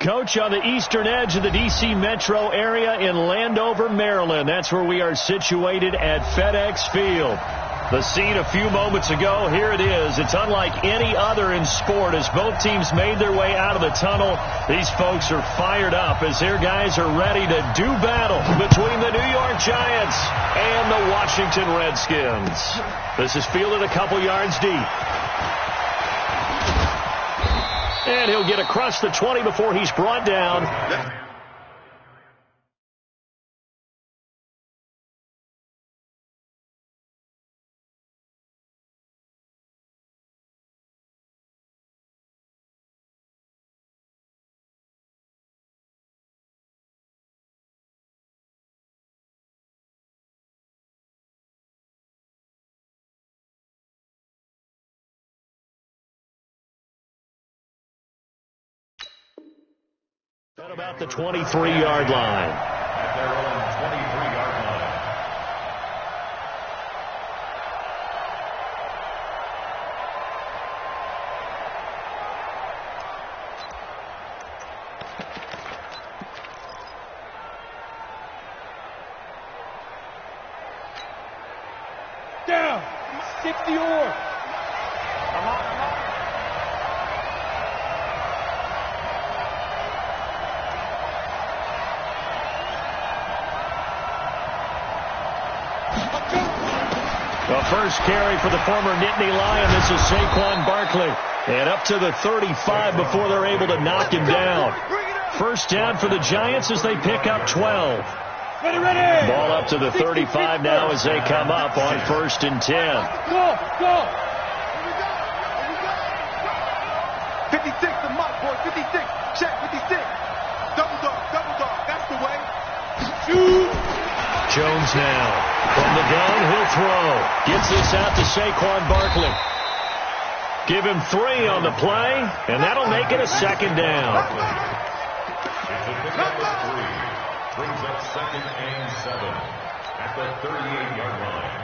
Coach, on the eastern edge of the D.C. metro area in Landover, Maryland. That's where we are situated at FedEx Field. The scene a few moments ago, here it is. It's unlike any other in sport as both teams made their way out of the tunnel. These folks are fired up as their guys are ready to do battle between the New York Giants and the Washington Redskins. This is fielded a couple yards deep. And he'll get across the 20 before he's brought down. At about the 23-yard line. At their own 23-yard line. Down. 60 or. The first carry for the former Nittany Lion. This is Saquon Barkley. And up to the 35 before they're able to knock him down. First down for the Giants as they pick up 12. Ball up to the 35 now as they come up on 1st and 10. Go. 56, the mark, boy. 56. Check, 56. Double dog. That's the way. Shoot. Jones now. From the gun, he'll throw. Gets this out to Saquon Barkley. Give him 3 on the play, and that'll make it a second down. It's a pickup of 3. Brings up 2nd and 7 at the 38-yard line.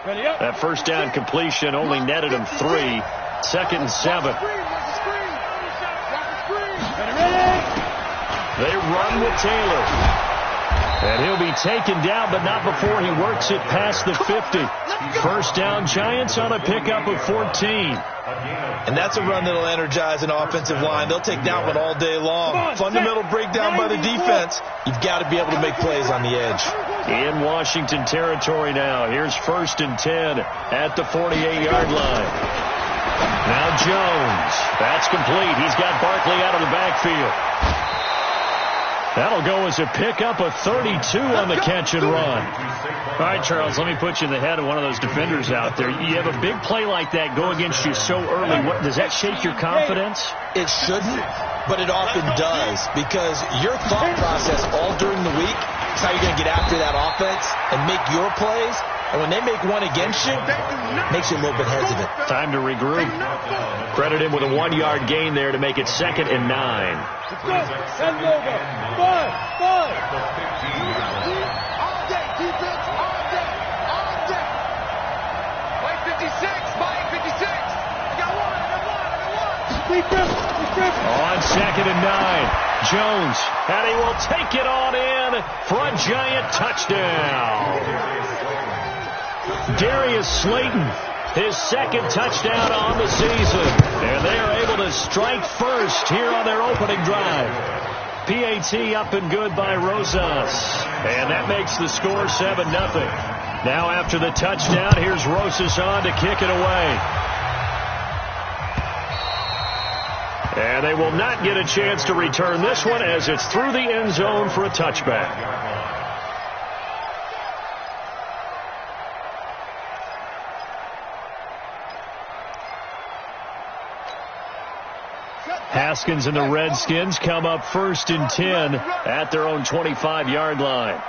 Ready up. That first down completion only netted him 3. 2nd and 7. They run with Taylor. And he'll be taken down, but not before he works it past the 50. First down, Giants on a pickup of 14. And that's a run that'll energize an offensive line. They'll take that one all day long. Fundamental breakdown by the defense. You've got to be able to make plays on the edge. In Washington territory now. Here's 1st and 10 at the 48-yard line. Now Jones. That's complete. He's got Barkley out of the backfield. That'll go as a pickup of 32 on the catch and run. All right, Charles, let me put you in the head of one of those defenders out there. You have a big play like that go against you so early. Does that shake your confidence? It shouldn't, but it often does, because your thought process all during the week is how you're going to get after that offense and make your plays. And when they make one against you, it makes you a little bit hesitant. Time to regroup. Credit him with a 1-yard gain there to make it 2nd and 9. Let's go. Send over. 5. All day, defense. All day. Mike 56. Mike 56. I got one. On 2nd and 9. Jones. And he will take it on in for a Giant touchdown. Darius Slayton, his 2nd touchdown on the season. And they are able to strike first here on their opening drive. PAT up and good by Rosas. And that makes the score 7-0. Now after the touchdown, here's Rosas on to kick it away. And they will not get a chance to return this one as it's through the end zone for a touchback. Haskins and the Redskins come up 1st and 10 at their own 25-yard line.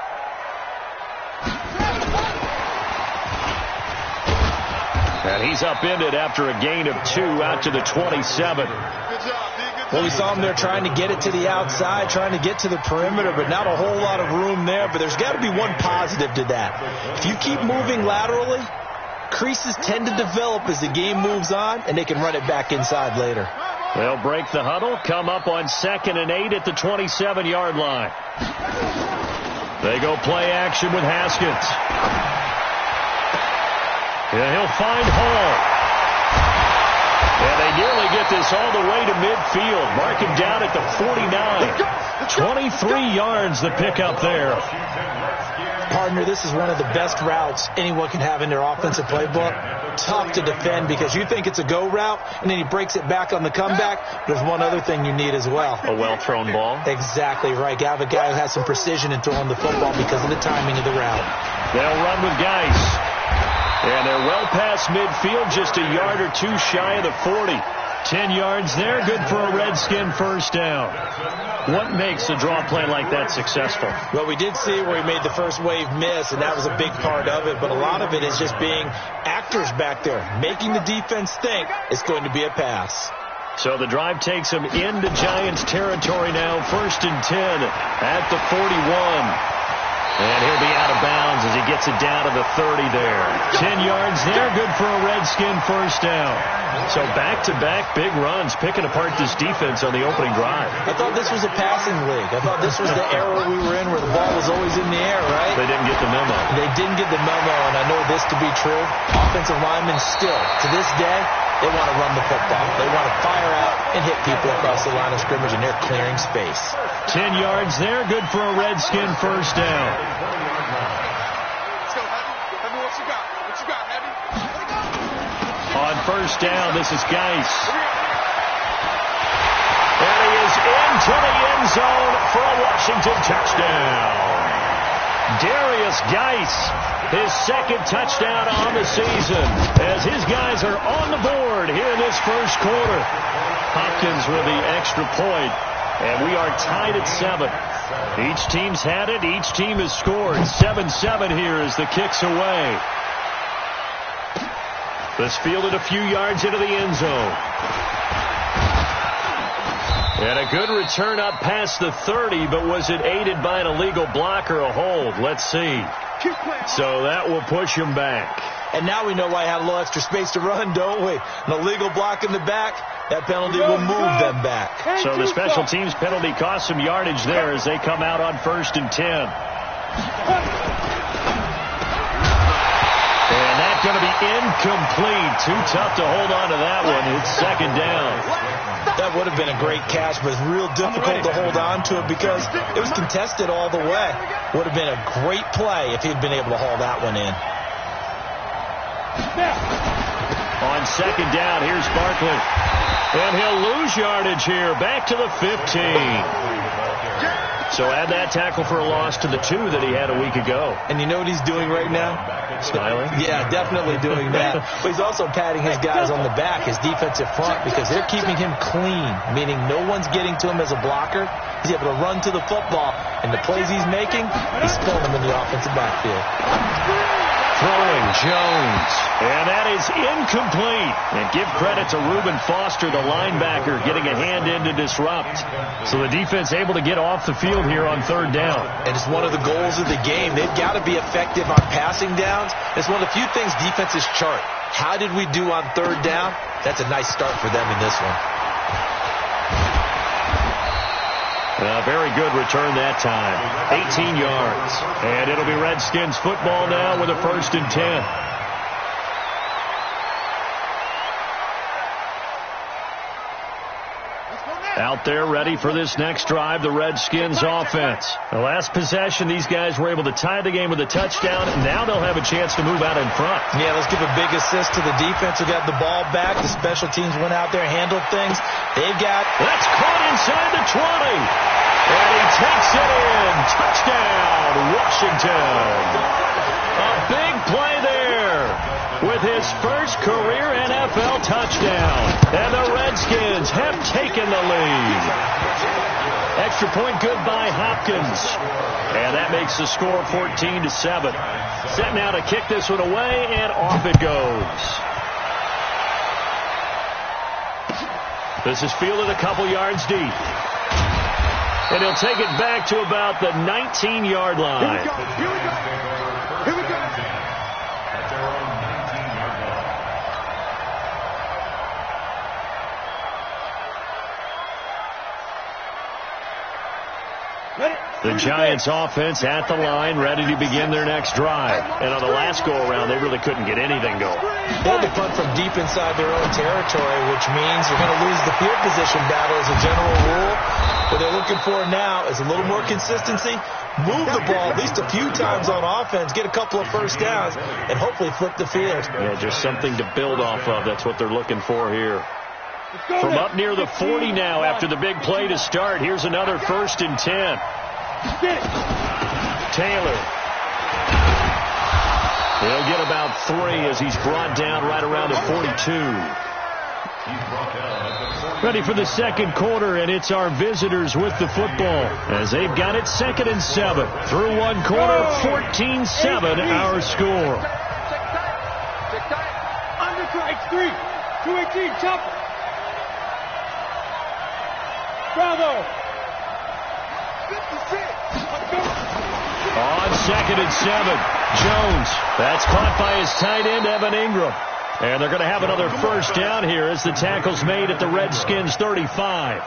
And he's upended after a gain of 2 out to the 27. Well, we saw him there trying to get it to the outside, trying to get to the perimeter, but not a whole lot of room there. But there's got to be one positive to that. If you keep moving laterally, creases tend to develop as the game moves on, and they can run it back inside later. They'll break the huddle, come up on 2nd and 8 at the 27-yard line. They go play action with Haskins. Yeah, he'll find Hall. And they nearly get this all the way to midfield. Mark him down at the 49. 23 yards the pickup there. Partner, this is one of the best routes anyone can have in their offensive playbook. Tough to defend because you think it's a go route, and then he breaks it back on the comeback. There's one other thing you need as well. A well-thrown ball. Exactly right. You have a guy who has some precision in throwing the football because of the timing of the route. They'll run with Geis. And they're well past midfield, just a yard or two shy of the 40. 10 yards there, good for a Redskin first down. What makes a draw play like that successful? Well, we did see where he made the first wave miss, and that was a big part of it. But a lot of it is just being actors back there, making the defense think it's going to be a pass. So the drive takes him into Giants territory now, 1st and 10 at the 41. And he'll be out of bounds as he gets it down to the 30 there. 10 yards there, good for a Redskin first down. So back-to-back big runs, picking apart this defense on the opening drive. I thought this was a passing league. I thought this was the era we were in where the ball was always in the air, right? They didn't get the memo. They didn't get the memo, and I know this to be true. Offensive linemen still, to this day, they want to run the football. They want to fire out and hit people across the line of scrimmage, and they're clearing space. 10 yards there, good for a Redskin first down. Let's go, Heavy. Heavy, what you got? What you got, Heavy? On first down, this is Geis. And he is into the end zone for a Washington touchdown. Darius Geis, his second touchdown on the season, as his guys are on the board here in this first quarter. Hopkins with the extra point, and we are tied at 7. Each team's had it. Each team has scored. 7-7 here as the kick's away. This fielded a few yards into the end zone. And a good return up past the 30, but was it aided by an illegal block or a hold? Let's see. So that will push him back. And now we know why I had a little extra space to run, don't we? An illegal block in the back, that penalty will move them back. So the special teams penalty cost some yardage there as they come out on 1st and 10. And that's going to be incomplete. Too tough to hold on to that one. It's 2nd down. That would have been a great catch, but it's real difficult to hold on to it because it was contested all the way. Would have been a great play if he'd been able to haul that one in. On 2nd down, here's Barkley. And he'll lose yardage here. Back to the 15. So add that tackle for a loss to the 2 that he had a week ago. And you know what he's doing right now? Smiling? Yeah, definitely doing that. But he's also patting his guys on the back, his defensive front, because they're keeping him clean, meaning no one's getting to him as a blocker. He's able to run to the football, and the plays he's making, he's pulling them in the offensive backfield. Throwing Jones. And that is incomplete. And give credit to Reuben Foster, the linebacker, getting a hand in to disrupt. So the defense able to get off the field here on 3rd down. And it's one of the goals of the game. They've got to be effective on passing downs. It's one of the few things defenses chart. How did we do on 3rd down? That's a nice start for them in this one. A very good return that time. 18 yards. And it'll be Redskins football now with a 1st and 10. Out there ready for this next drive, the Redskins offense. The last possession, these guys were able to tie the game with a touchdown, and now they'll have a chance to move out in front. Yeah, let's give a big assist to the defense who got the ball back. The special teams went out there and handled things. They've got... That's caught inside the 20. And he takes it in. Touchdown, Washington. A big play there with his first career NFL touchdown. And the Redskins have taken the lead. Extra point good by Hopkins. And that makes the score 14-7. Set now to kick this one away, and off it goes. This is fielded a couple yards deep. And he'll take it back to about the 19-yard line. Here we go. Here we go. Here we go. At their own 19-yard line. The Giants offense at the line, ready to begin their next drive. And on the last go-around, they really couldn't get anything going. They had to punt from deep inside their own territory, which means you're going to lose the field position battle as a general rule. What they're looking for now is a little more consistency, move the ball at least a few times on offense, get a couple of first downs, and hopefully flip the field. Yeah, just something to build off of. That's what they're looking for here. From up near the 40 now after the big play to start, here's another 1st and 10. Taylor. He'll get about 3 as he's brought down right around the 42. Ready for the second quarter, and it's our visitors with the football as they've got it 2nd and 7. Through one quarter, 14-7 our score. Under X3. 218, chop. Bravo. 56. On 2nd and 7, Jones. That's caught by his tight end, Evan Ingram. And they're going to have another first down here as the tackle's made at the Redskins' 35.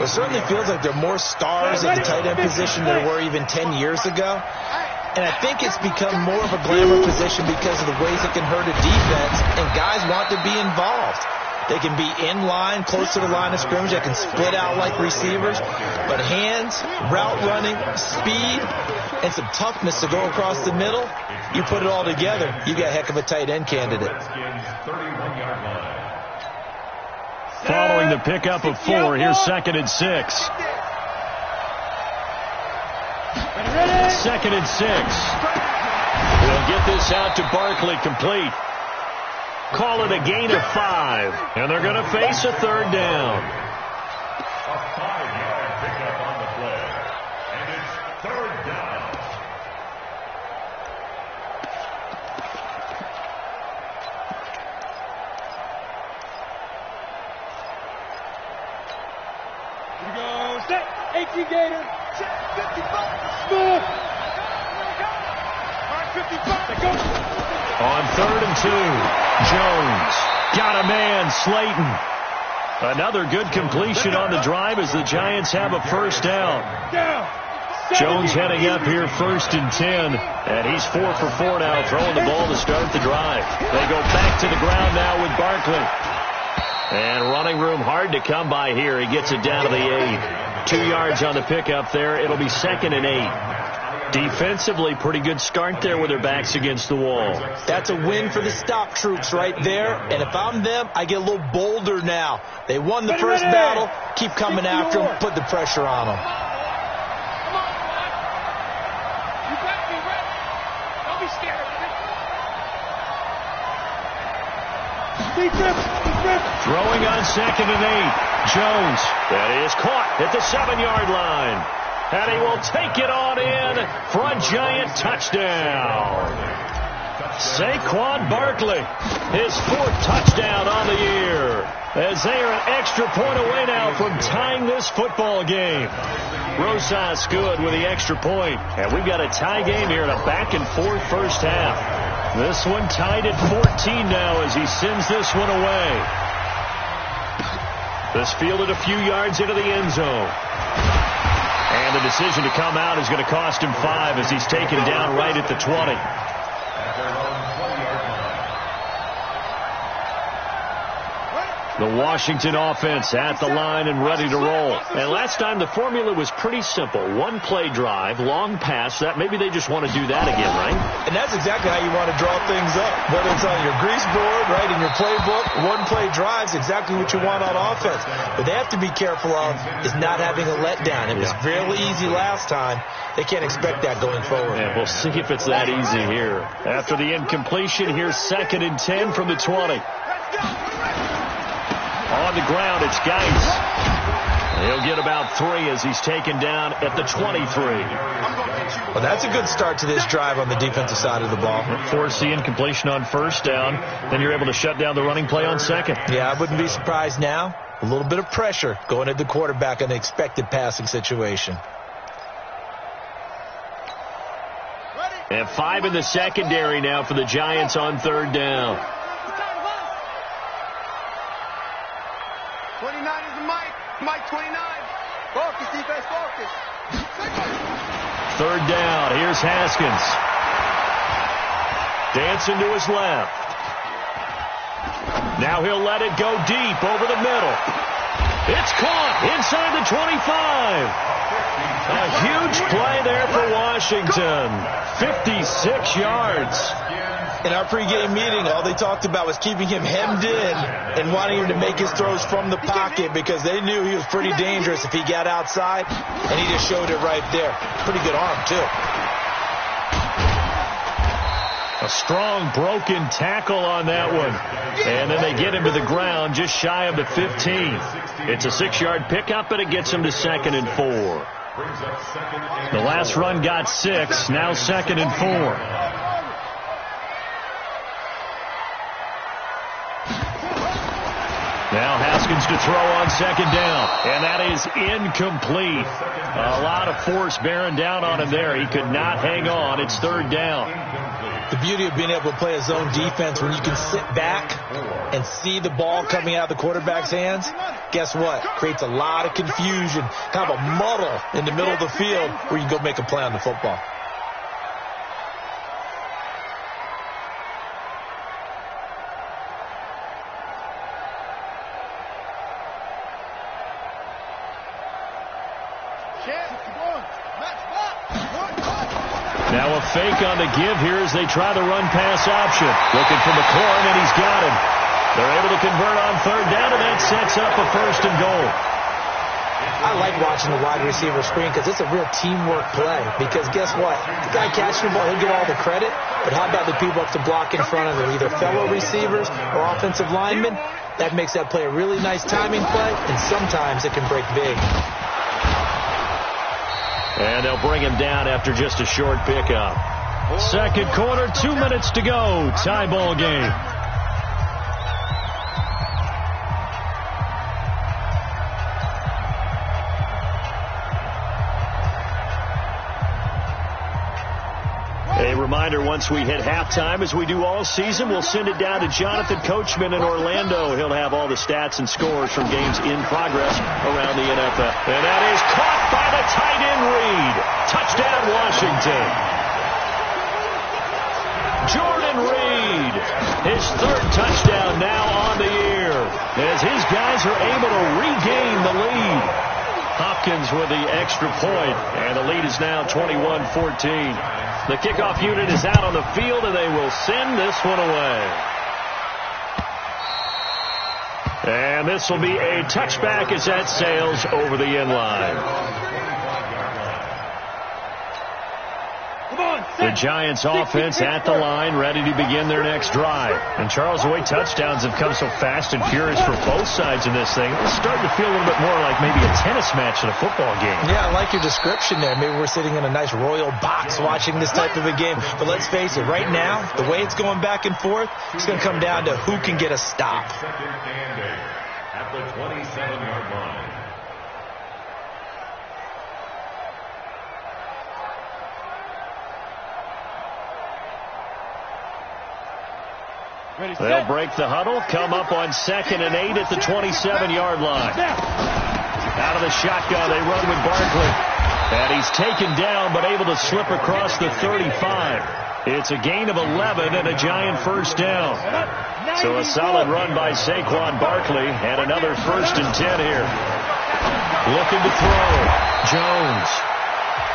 It certainly feels like there are more stars at the tight end position than there were even 10 years ago. And I think it's become more of a glamour position because of the ways it can hurt a defense, and guys want to be involved. They can be in line, close to the line of scrimmage. They can split out like receivers. But hands, route running, speed, and some toughness to go across the middle, you put it all together, you got a heck of a tight end candidate. Following the pickup of 4, here's 2nd and 6. 2nd and 6. We'll get this out to Barkley, complete. Call it a gain of 5, and they're going to face a 3rd down. A 5-yard pickup on the play, and it's 3rd down. Here we go. Set. 18 Gator. Set. 55. Smooth. All right, 55. Let go. On 3rd and 2, Jones. Got a man, Slayton. Another good completion on the drive as the Giants have a first down. Jones heading up here 1st and 10, and he's 4 for 4 now, throwing the ball to start the drive. They go back to the ground now with Barkley. And running room hard to come by here. He gets it down to the 8. 2 yards on the pickup there. It'll be 2nd and 8. Defensively, pretty good start there with their backs against the wall. That's a win for the stop troops right there. And if I'm them, I get a little bolder now. They won the first battle. Keep coming after them. Put the pressure on them. You got me ready. Don't be scared. Throwing on 2nd and 8. Jones. That is caught at the 7-yard line. And he will take it on in for a Giant touchdown. Saquon Barkley, his 4th touchdown on the year. As they are an extra point away now from tying this football game. Rosas good with the extra point. And we've got a tie game here in a back-and-forth first half. This one tied at 14 now as he sends this one away. This fielded a few yards into the end zone. And the decision to come out is going to cost him 5 as he's taken down right at the 20. The Washington offense at the line and ready to roll. And last time the formula was pretty simple. 1-play drive, long pass. That maybe they just want to do that again, right? And that's exactly how you want to draw things up. Whether it's on your grease board, right, in your playbook, 1-play drives, exactly what you want on offense. What they have to be careful of is not having a letdown. It was fairly easy last time. They can't expect that going forward. And we'll see if it's that easy here. After the incompletion, here's 2nd and 10 from the 20. On the ground, it's Geis. He'll get about 3 as he's taken down at the 23. Well, that's a good start to this drive on the defensive side of the ball. Force the incompletion on 1st down. Then you're able to shut down the running play on 2nd. Yeah, I wouldn't be surprised now. A little bit of pressure going at the quarterback in the expected passing situation. And 5 in the secondary now for the Giants on 3rd down. 29 is the Mike. Mike 29. Focus, defense, focus. Third down. Here's Haskins. Dancing to his left. Now he'll let it go deep over the middle. It's caught inside the 25. A huge play there for Washington. 56 yards. In our pregame meeting, all they talked about was keeping him hemmed in and wanting him to make his throws from the pocket because they knew he was pretty dangerous if he got outside, and he just showed it right there. Pretty good arm, too. A strong broken tackle on that one. And then they get him to the ground just shy of the 15. It's a 6-yard pickup, and it gets him to 2nd and 4. The last run got 6, now 2nd and 4. Now Haskins to throw on 2nd down, and that is incomplete. A lot of force bearing down on him there. He could not hang on. It's 3rd down. The beauty of being able to play a zone defense when you can sit back and see the ball coming out of the quarterback's hands, guess what? Creates a lot of confusion, kind of a muddle in the middle of the field where you can go make a play on the football. Now a fake on the give here as they try the run-pass option. Looking for McLaurin, and he's got him. They're able to convert on 3rd down, and that sets up a 1st and goal. I like watching the wide receiver screen because it's a real teamwork play. Because guess what? The guy catching the ball, he'll get all the credit. But how about the people up to block in front of him, either fellow receivers or offensive linemen? That makes that play a really nice timing play, and sometimes it can break big. And they'll bring him down after just a short pickup. 2nd quarter, 2 minutes to go. Tie ball game. A reminder, once we hit halftime, as we do all season, we'll send it down to Jonathan Coachman in Orlando. He'll have all the stats and scores from games in progress around the NFL. And that is caught by the tight end Reed. Touchdown, Washington. Jordan Reed, his 3rd touchdown now on the year, as his guys are able to regain the lead. Hopkins with the extra point, and the lead is now 21-14. The kickoff unit is out on the field, and they will send this one away. And this will be a touchback as that sails over the end line. The Giants offense at the line, ready to begin their next drive. And Charles, the way touchdowns have come so fast and furious for both sides in this thing, it's starting to feel a little bit more like maybe a tennis match in a football game. Yeah, I like your description there. Maybe we're sitting in a nice royal box watching this type of a game. But let's face it, right now, the way it's going back and forth, it's going to come down to who can get a stop. At the 27-yard line. They'll break the huddle, come up on 2nd and 8 at the 27-yard line. Out of the shotgun, they run with Barkley. And he's taken down, but able to slip across the 35. It's a gain of 11 and a Giant 1st down. So a solid run by Saquon Barkley, and another 1st and 10 here. Looking to throw. Jones.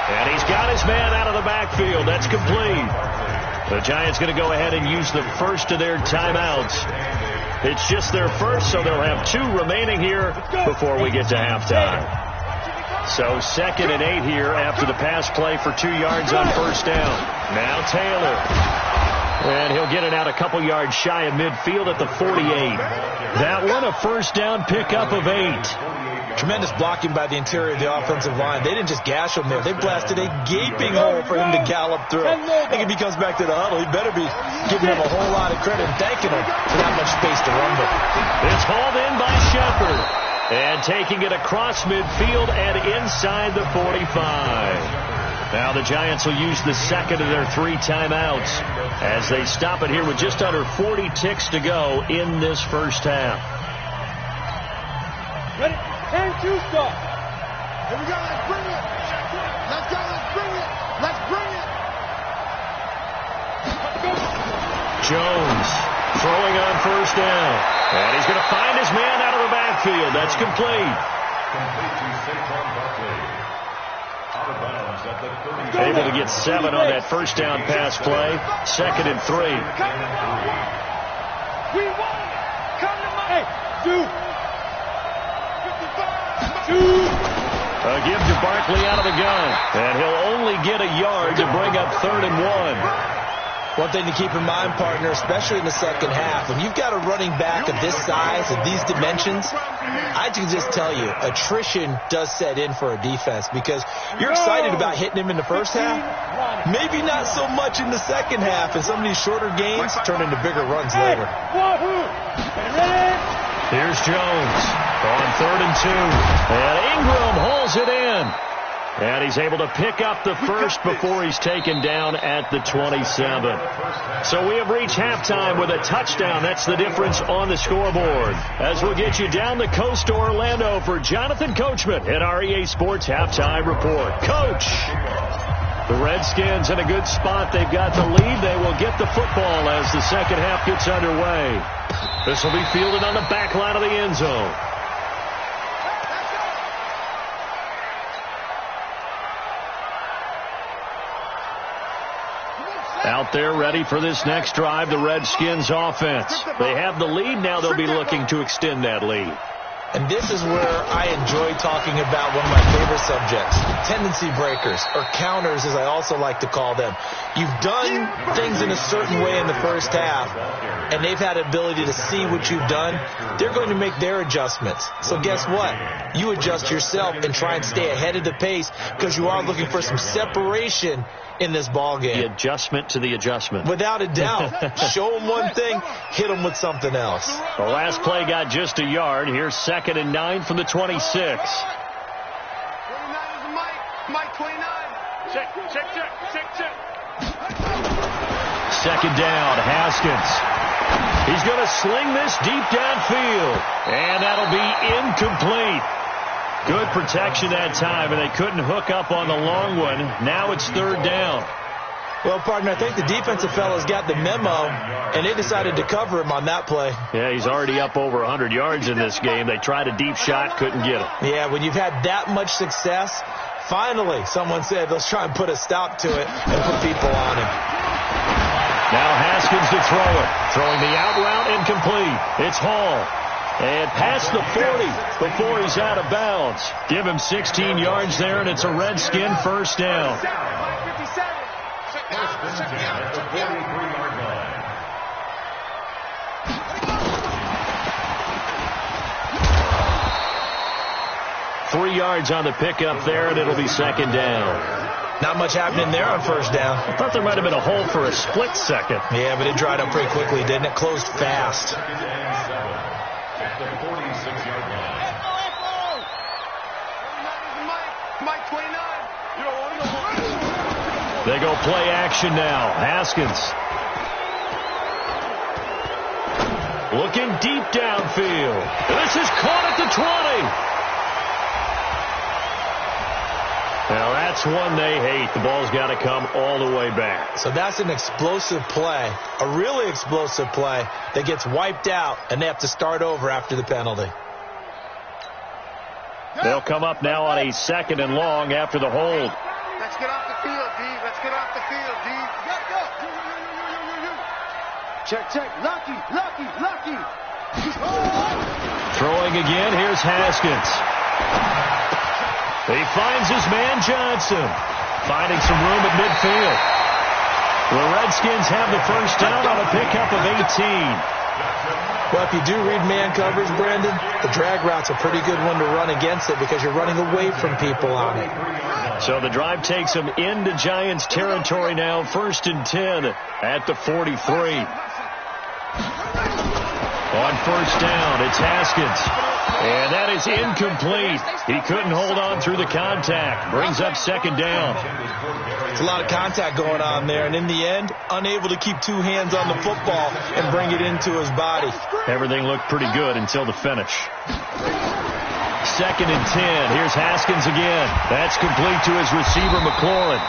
And he's got his man out of the backfield. That's complete. The Giants going to go ahead and use the first of their timeouts. It's just their first, so they'll have 2 remaining here before we get to halftime. So 2nd and 8 here after the pass play for 2 yards on 1st down. Now Taylor. And he'll get it out a couple yards shy of midfield at the 48. That one a 1st down pickup of 8. Tremendous blocking by the interior of the offensive line. They didn't just gash him there. They blasted a gaping hole for him to gallop through. I think if he comes back to the huddle, he better be giving him a whole lot of credit and thanking him for that much space to run with. It's hauled in by Shepard. And taking it across midfield and inside the 45. Now the Giants will use the 2nd of their 3 timeouts as they stop it here with just under 40 ticks to go in this first half. Ready? And 2 stop. Here we go. Let's bring it. Jones throwing on first down. And he's going to find his man out of the backfield. That's complete. Complete to Saquon Barkley. Out of bounds at the 30. Able to get 7 on that first down pass play. 2nd and 3. We won. Come to my. Hey, A give to Barkley out of the gun. And he'll only get a yard to bring up 3rd and 1. One thing to keep in mind, partner, especially in the second half, when you've got a running back of this size, of these dimensions, I can just tell you, attrition does set in for a defense because you're excited about hitting him in the first half. Maybe not so much in the second half, and some of these shorter gains turn into bigger runs later. Here's Jones on 3rd and 2. And Ingram hauls it in. And he's able to pick up the first before he's taken down at the 27. So we have reached halftime with a touchdown. That's the difference on the scoreboard. As we'll get you down the coast to Orlando for Jonathan Coachman at our EA Sports Halftime Report. Coach, the Redskins in a good spot. They've got the lead. They will get the football as the second half gets underway. This will be fielded on the back line of the end zone. Out there ready for this next drive, the Redskins offense. They have the lead. Now they'll be looking to extend that lead. And this is where I enjoy talking about one of my favorite subjects, tendency breakers, or counters as I also like to call them. You've done things in a certain way in the first half, and they've had the ability to see what you've done. They're going to make their adjustments. So guess what? You adjust yourself and try and stay ahead of the pace because you are looking for some separation in this ball game. The adjustment to the adjustment. Without a doubt. Show them one thing, hit them with something else. The last play got just a yard. Here's 2nd and 9 from the 26. 29 is Mike 29. Check. 2nd down, Haskins. He's going to sling this deep downfield. And that'll be incomplete. Good protection that time, and they couldn't hook up on the long one. Now it's 3rd down. Well, partner, I think the defensive fellas got the memo, and they decided to cover him on that play. Yeah, he's already up over 100 yards in this game. They tried a deep shot, couldn't get it. Yeah, when you've had that much success, finally, someone said, let's try and put a stop to it and put people on him. Now Haskins to throw it. Throwing the out route incomplete. It's Hall. And past the 40 before he's out of bounds. Give him 16 yards there, and it's a Redskin first down. First and 10 at the 43-yard line. Three yards on the pickup there, and it'll be 2nd down. Not much happening there on first down. I thought there might have been a hole for a split second. Yeah, but it dried up pretty quickly, didn't it? Closed fast. 2nd and 7 at the 46-yard line. Mike 29. They go play action now. Haskins. Looking deep downfield. This is caught at the 20. Now that's one they hate. The ball's got to come all the way back. So that's an explosive play, a really explosive play that gets wiped out, and they have to start over after the penalty. They'll come up now on a 2nd and long after the hold. Let's get off the field, D. Let's get off the field, D. Check. Lucky. Throwing again. Here's Haskins. He finds his man Johnson. Finding some room at midfield. The Redskins have the first down on a pickup of 18. Well, if you do read man coverage, Brandon, the drag route's a pretty good one to run against it because you're running away from people on it. So the drive takes them into Giants territory now. 1st and 10 at the 43. On first down, it's Haskins. And that is incomplete. He couldn't hold on through the contact. Brings up 2nd down. It's a lot of contact going on there. And in the end, unable to keep two hands on the football and bring it into his body. Everything looked pretty good until the finish. 2nd and 10. Here's Haskins again. That's complete to his receiver, McLaurin.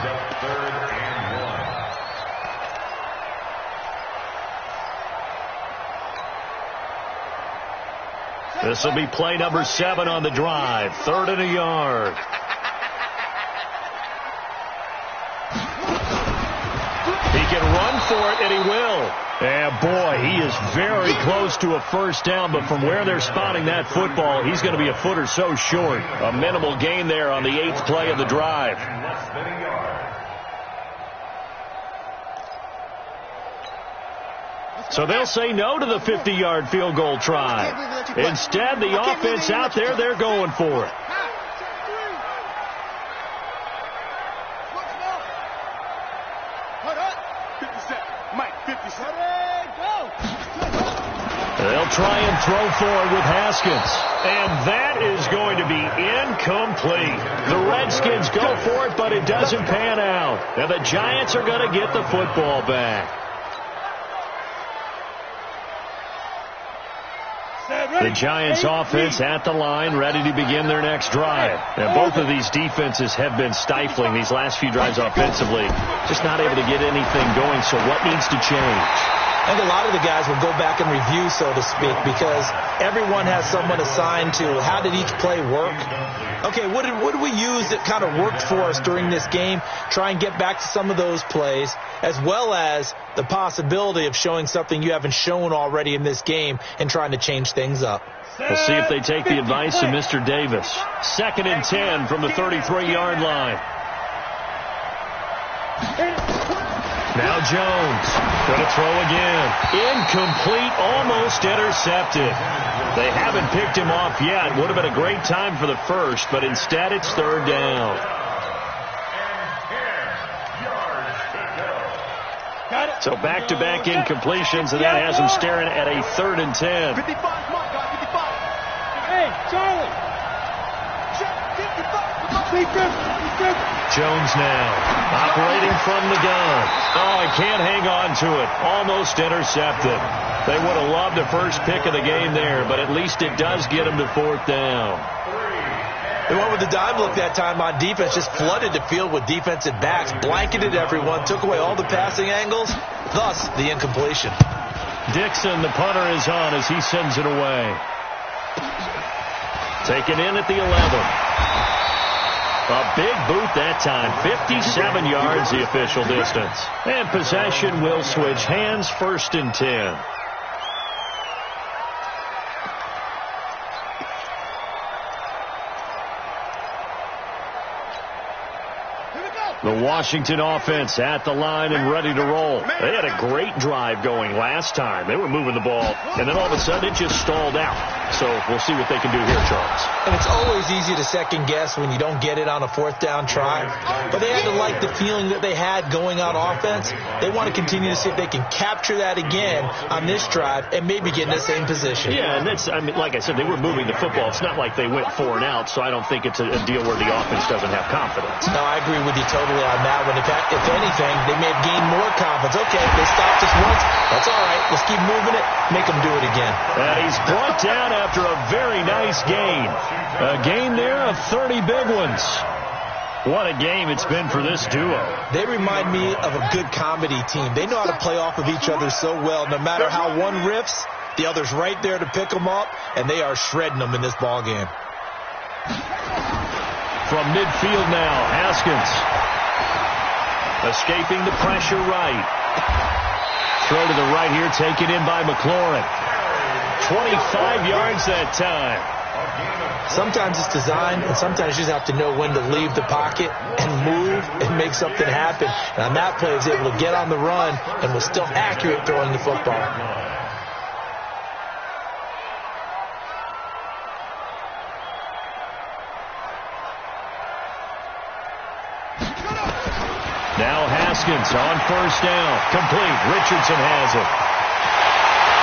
up 3rd and 1. This will be play number 7 on the drive. 3rd and a yard. He can run for it, and he will. And boy, he is very close to a first down, but from where they're spotting that football, he's going to be a foot or so short. A minimal gain there on the 8th play of the drive. Less than a yard. So they'll say no to the 50-yard field goal try. Instead, the offense out there, they're going for it. They'll try and throw for it with Haskins. And that is going to be incomplete. The Redskins go for it, but it doesn't pan out. And the Giants are going to get the football back. The Giants offense at the line, ready to begin their next drive. And both of these defenses have been stifling these last few drives offensively. Just not able to get anything going, so what needs to change? I think a lot of the guys will go back and review, so to speak, because everyone has someone assigned to how did each play work. Okay, what did we use that kind of worked for us during this game? Try and get back to some of those plays, as well as the possibility of showing something you haven't shown already in this game and trying to change things up. We'll see if they take the advice of Mr. Davis. 2nd and 10 from the 33-yard line. Now Jones, going to throw again. Incomplete, almost intercepted. They haven't picked him off yet. Would have been a great time for the first, but instead it's 3rd down. So back-to-back incompletions, and that has him staring at a 3rd and 10. 55, come on, guys, 55. Hey, Charlie. 55. Jones now, operating from the gun. Oh, he can't hang on to it. Almost intercepted. They would have loved the first pick of the game there, but at least it does get them to 4th down. They went with the dime look that time on defense, just flooded the field with defensive backs, blanketed everyone, took away all the passing angles, thus the incompletion. Dixon, the punter, is on as he sends it away. Taken in at the 11. A big boot that time, 57 yards the official distance. And possession will switch hands, 1st and 10. The Washington offense at the line and ready to roll. They had a great drive going last time. They were moving the ball, and then all of a sudden it just stalled out. So we'll see what they can do here, Charles. And it's always easy to second guess when you don't get it on a 4th down try. But they had to like the feeling that they had going on offense. They want to continue to see if they can capture that again on this drive and maybe get in the same position. Yeah, and that's, I mean, like I said, they were moving the football. It's not like they went 4 and out, so I don't think it's a deal where the offense doesn't have confidence. No, I agree with you totally on that one. If anything, they may have gained more confidence. Okay, they stopped us once. That's all right. Let's keep moving it. Make them do it again. He's brought down after a very nice gain. A gain there of 30 big ones. What a game it's been for this duo. They remind me of a good comedy team. They know how to play off of each other so well. No matter how one riffs, the other's right there to pick them up, and they are shredding them in this ball game. From midfield now, Haskins. Escaping the pressure right. Throw to the right here, taken in by McLaurin. 25 yards that time. Sometimes it's design, and sometimes you just have to know when to leave the pocket and move and make something happen. And on that play, he was able to get on the run and was still accurate throwing the football. Now Haskins on 1st down. Complete. Richardson has it.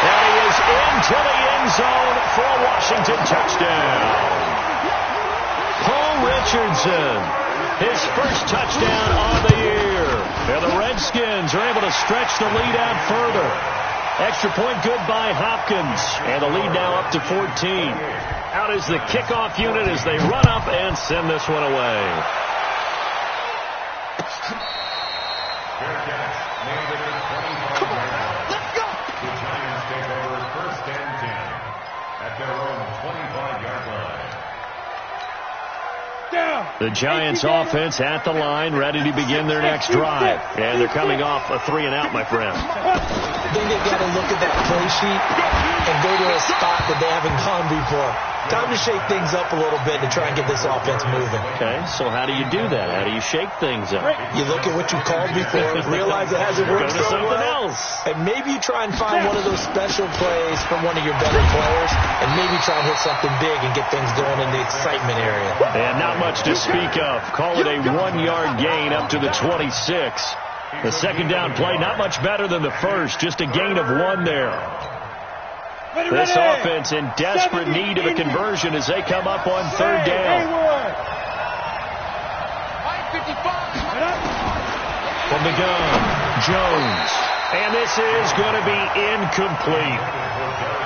And he is into the end zone for a Washington touchdown. Paul Richardson, his first touchdown on the year. And the Redskins are able to stretch the lead out further. Extra point good by Hopkins. And the lead now up to 14. Out is the kickoff unit as they run up and send this one away. The Giants offense at the line, ready to begin their next drive. And they're coming off a 3-and-out, my friend. I think they've got to look at that play sheet and go to a spot that they haven't gone before. Time to shake things up a little bit to try and get this offense moving. Okay, so how do you do that? How do you shake things up? You look at what you called before, realize it hasn't worked so something well, else. and maybe you try and find one of those special plays from one of your better players, and maybe try and hit something big and get things going in the excitement area. And not much to speak of. Call it a 1-yard gain up to the 26. The second down play, not much better than the first, just a gain of 1 there. This offense in desperate need of a conversion as they come up on 3rd down. From the gun, Jones. And this is going to be incomplete.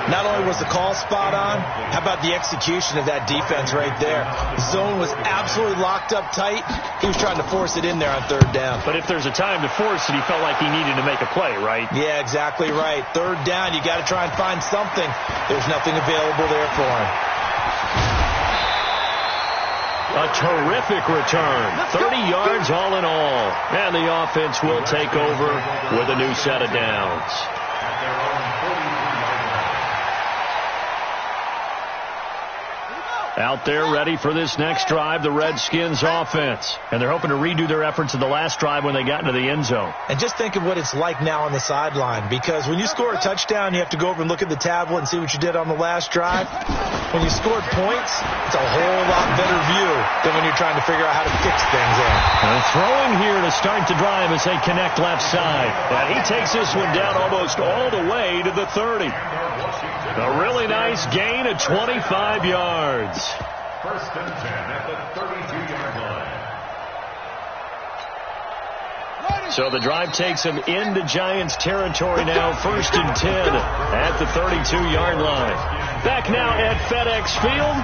Not only was the call spot on, how about the execution of that defense right there? The zone was absolutely locked up tight. He was trying to force it in there on 3rd down. But if there's a time to force it, he felt like he needed to make a play, right? Yeah, exactly right. 3rd down, you got to try and find something. There's nothing available there for him. A terrific return. 30 yards all in all. And the offense will take over with a new set of downs. Out there ready for this next drive, the Redskins offense. And they're hoping to redo their efforts in the last drive when they got into the end zone. And just think of what it's like now on the sideline, because when you score a touchdown, you have to go over and look at the tablet and see what you did on the last drive. When you scored points, it's a whole lot better view than when you're trying to figure out how to fix things in. Throwing here to start the drive as they connect left side. And he takes this one down almost all the way to the 30. A really nice gain of 25 yards. 1st and 10 at the 32-yard line. So the drive takes him into Giants territory now. 1st and 10 at the 32-yard line. Back now at FedEx Field.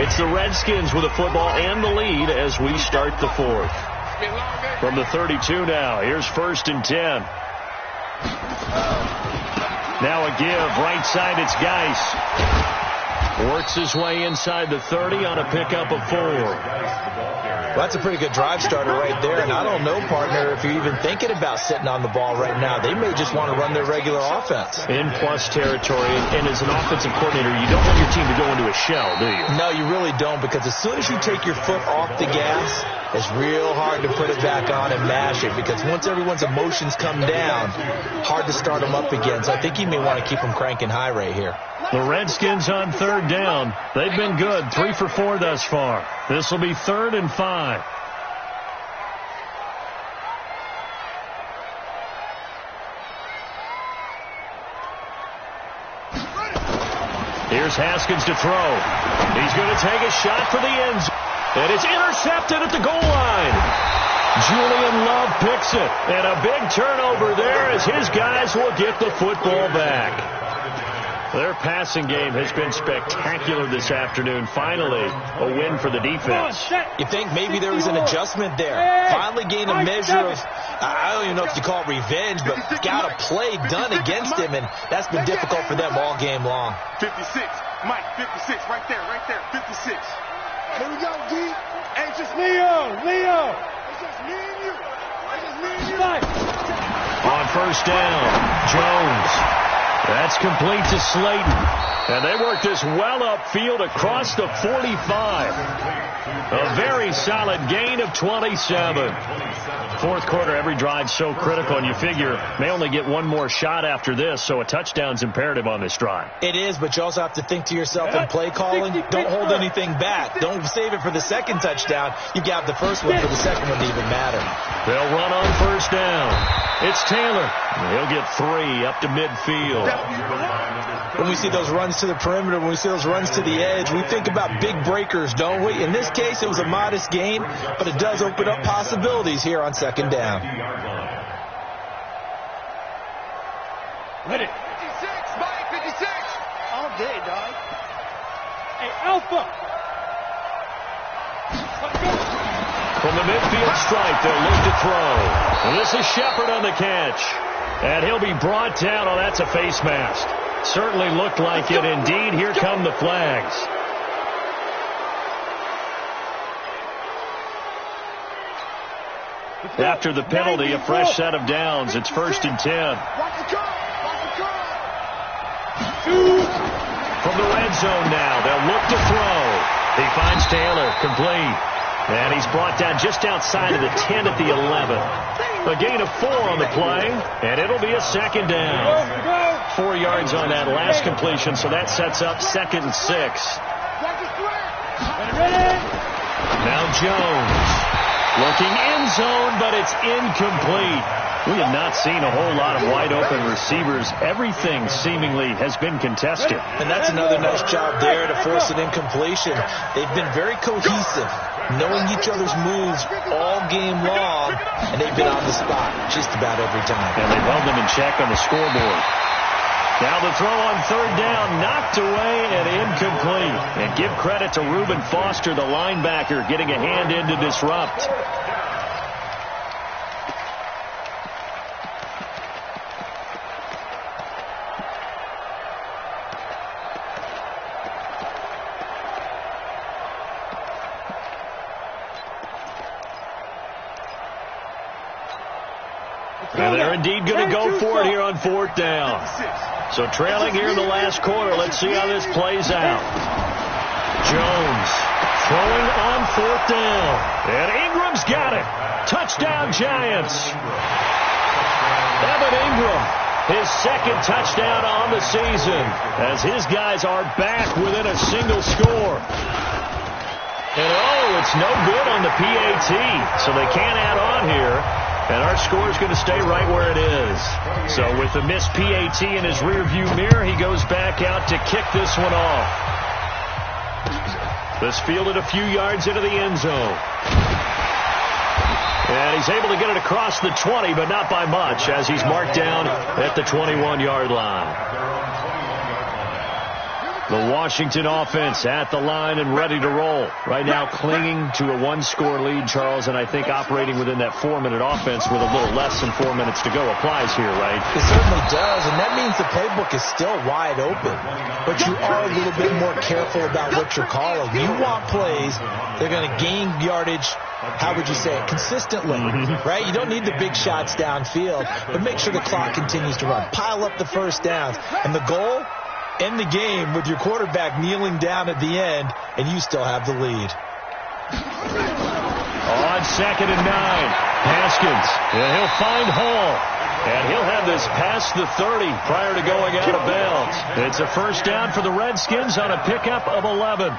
It's the Redskins with the football and the lead as we start the 4th. From the 32 now. Here's 1st and 10. Now a give. Right side, it's Geis. Works his way inside the 30 on a pickup of 4. Well, that's a pretty good drive starter right there. And I don't know, partner, if you're even thinking about sitting on the ball right now. They may just want to run their regular offense. In plus territory. And as an offensive coordinator, you don't want your team to go into a shell, do you? No, you really don't, because as soon as you take your foot off the gas, it's real hard to put it back on and mash it, because once everyone's emotions come down, hard to start them up again. So I think you may want to keep them cranking high right here. The Redskins on 3rd down. They've been good. 3 for 4 thus far. This will be 3rd and 5. Here's Haskins to throw. He's going to take a shot for the end zone. And it's intercepted at the goal line. Julian Love picks it. And a big turnover there as his guys will get the football back. Their passing game has been spectacular this afternoon. Finally, a win for the defense. You think maybe there was an adjustment there. Finally gained a measure of, I don't even know if you call it revenge, but got a play done against him, and that's been difficult for them all game long. 56. Mike, 56. Right there, 56. Here we go, D. Hey, it's just Leo. It's just me and you. On 1st down, Jones. That's complete to Slayton. And they work this well upfield across the 45. A very solid gain of 27. 4th quarter, every drive so critical, and you figure may only get one more shot after this, so a touchdown's imperative on this drive. It is, but you also have to think to yourself in play calling, don't hold anything back. Don't save it for the second touchdown. You got the first one for the second one to even matter. They'll run on 1st down. It's Taylor. He'll get 3 up to midfield. When we see those runs to the perimeter, when we see those runs to the edge, we think about big breakers, don't we? In this case, it was a modest gain, but it does open up possibilities here on 2nd down. Ready. 56, Mike, 56. All day, dog. Hey, Alpha. From the midfield stripe, they'll look to throw. And this is Shepard on the catch. And he'll be brought down. Oh, that's a face mask. Certainly looked like it. Indeed, here come the flags. After the penalty, a fresh set of downs. It's 1st and 10. From the red zone now, they'll look to throw. He finds Taylor, complete. And he's brought down just outside of the 10 at the 11. A gain of 4 on the play, and it'll be a 2nd down. 4 yards on that last completion, so that sets up 2nd and 6. Now Jones looking end zone, but it's incomplete. We have not seen a whole lot of wide-open receivers. Everything seemingly has been contested. And that's another nice job there to force an incompletion. They've been very cohesive, knowing each other's moves all game long, and they've been on the spot just about every time. And they've held them in check on the scoreboard. Now the throw on 3rd down, knocked away and incomplete. And give credit to Reuben Foster, the linebacker, getting a hand in to disrupt. And they're indeed going to go for it here on 4th down. So trailing here in the last quarter. Let's see how this plays out. Jones throwing on 4th down. And Ingram's got it. Touchdown, Giants. Evan Ingram, his 2nd touchdown on the season, as his guys are back within a single score. And oh, it's no good on the PAT, so they can't add on here. And our score is going to stay right where it is. So with the missed PAT in his rearview mirror, he goes back out to kick this one off. This fielded a few yards into the end zone. And he's able to get it across the 20, but not by much, as he's marked down at the 21-yard line. The Washington offense at the line and ready to roll. Right now clinging to a 1-score lead, Charles, and I think operating within that 4-minute offense with a little less than 4 minutes to go applies here, right? It certainly does, and that means the playbook is still wide open. But you are a little bit more careful about what you're calling. You want plays, they're going to gain yardage, how would you say it, consistently, right? You don't need the big shots downfield, but make sure the clock continues to run. Pile up the first downs. And the goal? End the game with your quarterback kneeling down at the end, and you still have the lead. On 2nd and 9, Haskins, and he'll find Hall. And he'll have this past the 30 prior to going out of bounds. It's a 1st down for the Redskins on a pickup of 11.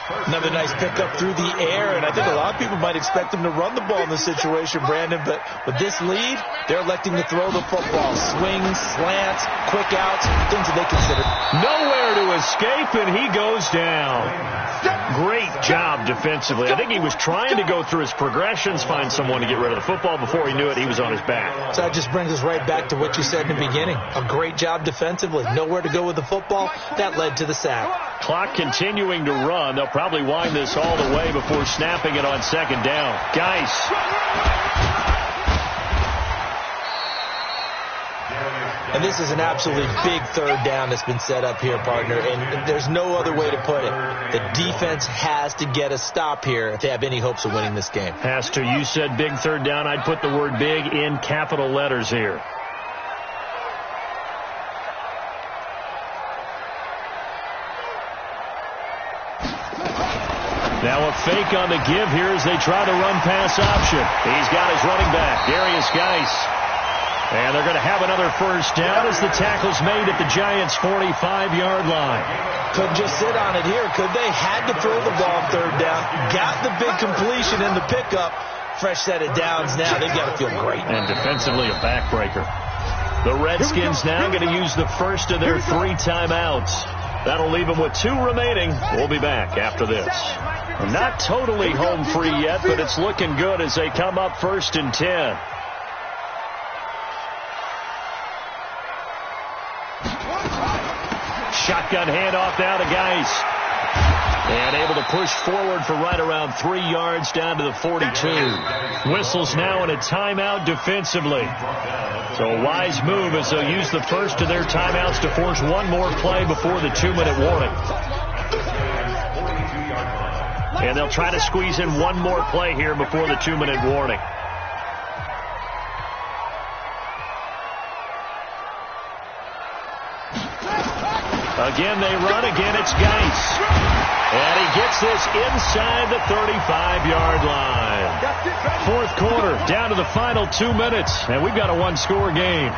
Another nice pickup through the air, and I think a lot of people might expect them to run the ball in this situation, Brandon, but with this lead, they're electing to throw the football. Swings, slants, quick outs, things that they consider. Nowhere to escape, and he goes down. Great job defensively. I think he was trying to go through his progressions, find someone to get rid of the football. Before he knew it, he was on his back. So that just brings us right back to what you said in the beginning. A great job defensively. Nowhere to go with the football. That led to the sack. Clock continuing to run. They'll probably wind this all the way before snapping it on 2nd down. Geis. And this is an absolutely big 3rd down that's been set up here, partner, and there's no other way to put it. The defense has to get a stop here if they have any hopes of winning this game. Has to. You said big 3rd down. I'd put the word big in capital letters here. Now a fake on the give here as they try to run pass option. He's got his running back, Darius Geis. And they're going to have another 1st down as the tackle's made at the Giants' 45-yard line. Couldn't just sit on it here, could they? Had to throw the ball 3rd down. Got the big completion in the pickup. Fresh set of downs now. They've got to feel great. And defensively a backbreaker. The Redskins now going to use the first of their 3 timeouts. That'll leave them with 2 remaining. We'll be back after this. Not totally home free yet, but it's looking good as they come up 1st and 10. Shotgun handoff now to Geis. And able to push forward for right around 3 yards down to the 42. Whistles now in a timeout defensively. So a wise move as they'll use the first of their timeouts to force one more play before the 2-minute warning. And they'll try to squeeze in one more play here before the 2-minute warning. Again, they run. Again, it's Geis. And he gets this inside the 35-yard line. Fourth quarter, down to the final 2 minutes, and we've got a one-score game.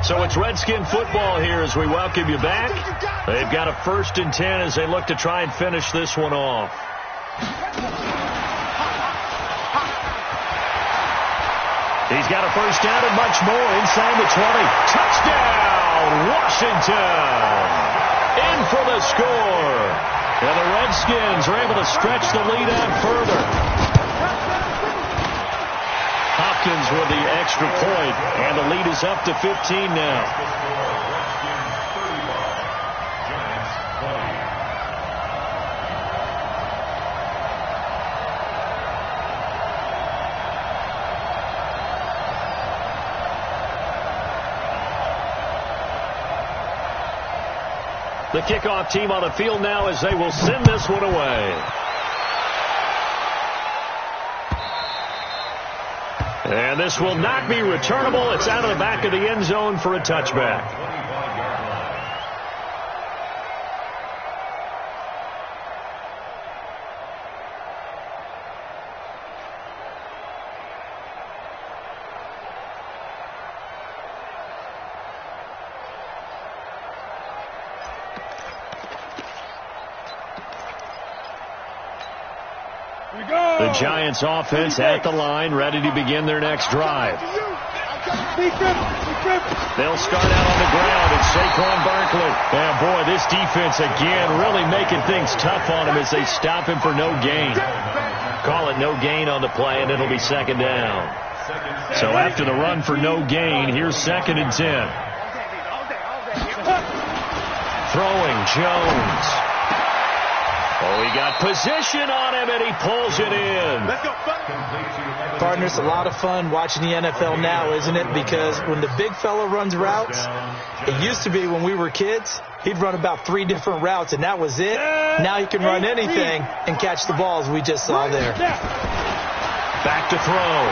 So it's Redskin football here as we welcome you back. They've got a 1st and 10 as they look to try and finish this one off. He's got a first down and much more inside the 20. Touchdown, Washington! In for the score. And the Redskins are able to stretch the lead out further. Hopkins with the extra point, and the lead is up to 15 now. The kickoff team on the field now as they will send this one away. And this will not be returnable. It's out of the back of the end zone for a touchback. The Giants offense at the line, ready to begin their next drive. They'll start out on the ground. It's Saquon Barkley. And boy, this defense again really making things tough on him as they stop him for no gain. Call it no gain on the play, and it'll be 2nd down. So after the run for no gain, here's 2nd and 10. Throwing Jones. Oh, he got position on him, and he pulls it in. Partner, it's a lot of fun watching the NFL now, isn't it? Because when the big fella runs routes, it used to be when we were kids, he'd run about 3 different routes, and that was it. Now he can run anything and catch the balls we just saw there. Back to throw.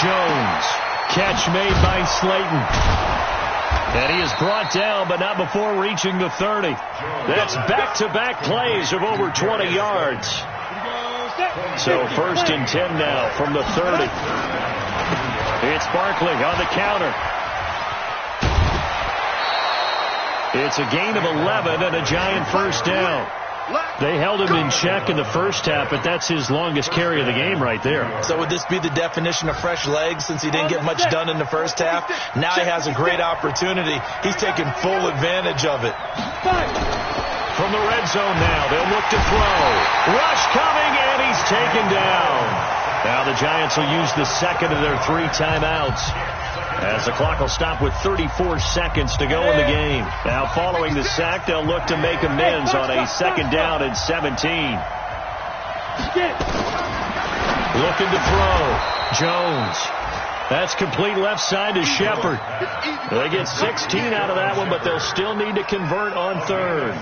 Jones. Catch made by Slayton. And he is brought down, but not before reaching the 30. That's back-to-back plays of over 20 yards. So 1st and 10 now from the 30. It's Barkley on the counter. It's a gain of 11 and a Giant first down. They held him in check in the first half, but that's his longest carry of the game right there. So would this be the definition of fresh legs since he didn't get much done in the first half? Now he has a great opportunity. He's taking full advantage of it. From the red zone now, they'll look to throw. Rush coming, and he's taken down. Now the Giants will use the 2nd of their 3 timeouts, as the clock will stop with 34 seconds to go in the game. Now following the sack, they'll look to make amends on a 2nd down and 17. Looking to throw. Jones. That's complete left side to Shepard. They get 16 out of that one, but they'll still need to convert on 3rd.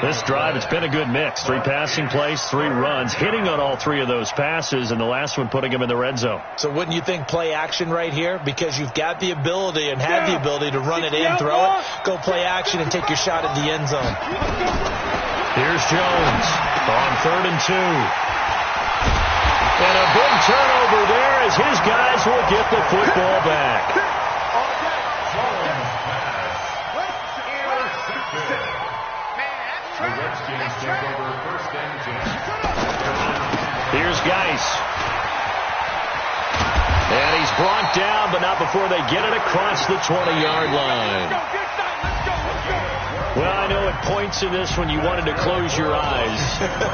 This drive, it's been a good mix. 3 passing plays, 3 runs, hitting on all 3 of those passes, and the last one putting them in the red zone. So wouldn't you think play action right here? Because you've got the ability and have the ability to run it in, throw it, go play action, and take your shot at the end zone. Here's Jones on 3rd and 2. And a big turnover there as his guys will get the football back. Here's Geis. And he's brought down, but not before they get it across the 20-yard line. Well, I know at points in this one you wanted to close your eyes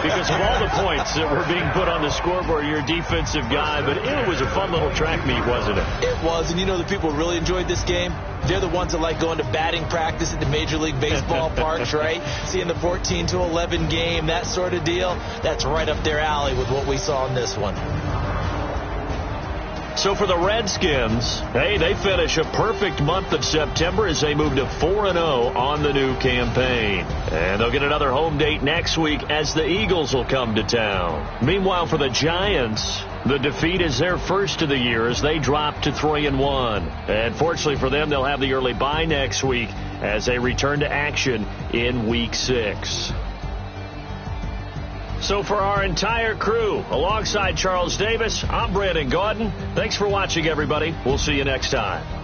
because of all the points that were being put on the scoreboard, you're a defensive guy, but it was a fun little track meet, wasn't it? It was, and you know the people who really enjoyed this game? They're the ones that like going to batting practice at the Major League Baseball parks, right? Seeing the 14-11 game, that sort of deal, that's right up their alley with what we saw in this one. So for the Redskins, hey, they finish a perfect month of September as they move to 4-0 on the new campaign. And they'll get another home date next week as the Eagles will come to town. Meanwhile, for the Giants, the defeat is their first of the year as they drop to 3-1. And fortunately for them, they'll have the early bye next week as they return to action in Week 6. So for our entire crew, alongside Charles Davis, I'm Brandon Gaudin. Thanks for watching, everybody. We'll see you next time.